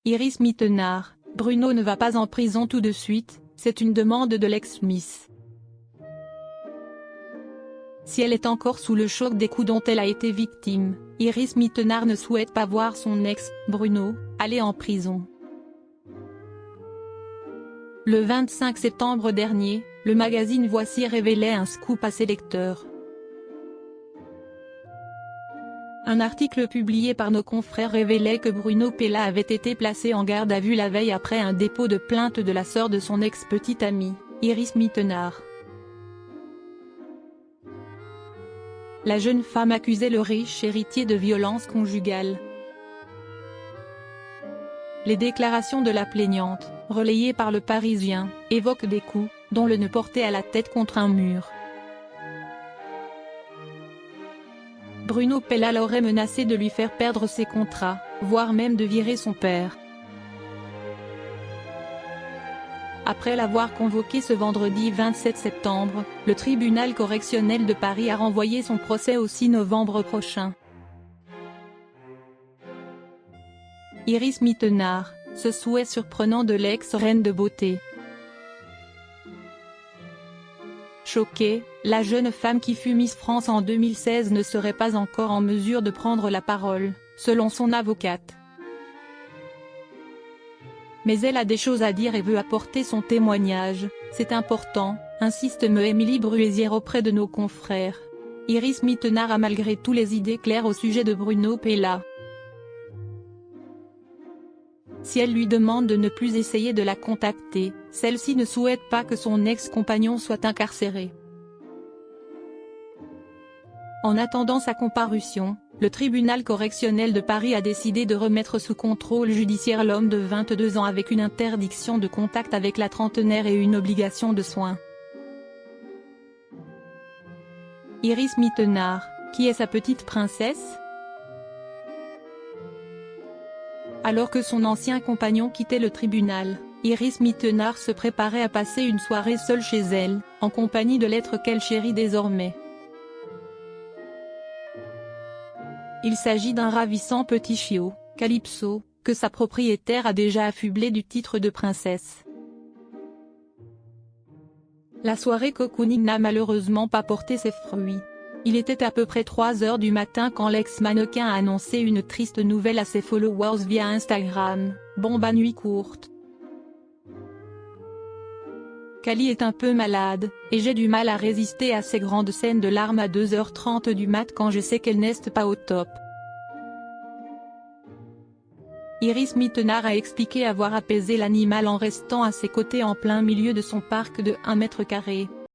Iris Mittenard, Bruno ne va pas en prison tout de suite, c'est une demande de l'ex-Miss. Si elle est encore sous le choc des coups dont elle a été victime, Iris Mittenard ne souhaite pas voir son ex, Bruno, aller en prison. Le 25 septembre dernier, le magazine Voici révélait un scoop à ses lecteurs. Un article publié par nos confrères révélait que Bruno Pella avait été placé en garde à vue la veille après un dépôt de plainte de la sœur de son ex-petite amie, Iris Mittenard. La jeune femme accusait le riche héritier de violences conjugales. Les déclarations de la plaignante, relayées par Le Parisien, évoquent des coups, dont le nez porté à la tête contre un mur. Bruno Pella l'aurait menacé de lui faire perdre ses contrats, voire même de virer son père. Après l'avoir convoqué ce vendredi 27 septembre, le tribunal correctionnel de Paris a renvoyé son procès au 6 novembre prochain. Iris Mittenard, ce souhait surprenant de l'ex-reine de beauté. Choquée, la jeune femme qui fut Miss France en 2016 ne serait pas encore en mesure de prendre la parole, selon son avocate. Mais elle a des choses à dire et veut apporter son témoignage, c'est important, insiste Émilie Bruesière auprès de nos confrères. Iris Mittenard a malgré tout les idées claires au sujet de Bruno Pella. Si elle lui demande de ne plus essayer de la contacter, celle-ci ne souhaite pas que son ex-compagnon soit incarcéré. En attendant sa comparution, le tribunal correctionnel de Paris a décidé de remettre sous contrôle judiciaire l'homme de 22 ans avec une interdiction de contact avec la trentenaire et une obligation de soins. Iris Mittenard, qui est sa petite princesse ? Alors que son ancien compagnon quittait le tribunal, Iris Mittenard se préparait à passer une soirée seule chez elle, en compagnie de l'être qu'elle chérit désormais. Il s'agit d'un ravissant petit chiot, Calypso, que sa propriétaire a déjà affublé du titre de princesse. La soirée cocooning n'a malheureusement pas porté ses fruits. Il était à peu près 3 heures du matin quand l'ex-mannequin a annoncé une triste nouvelle à ses followers via Instagram, « Bon bah nuit courte. Cali est un peu malade, et j'ai du mal à résister à ces grandes scènes de larmes à 2h30 du mat quand je sais qu'elle n'est pas au top. » Iris Mittenard a expliqué avoir apaisé l'animal en restant à ses côtés en plein milieu de son parc de 1 mètre carré.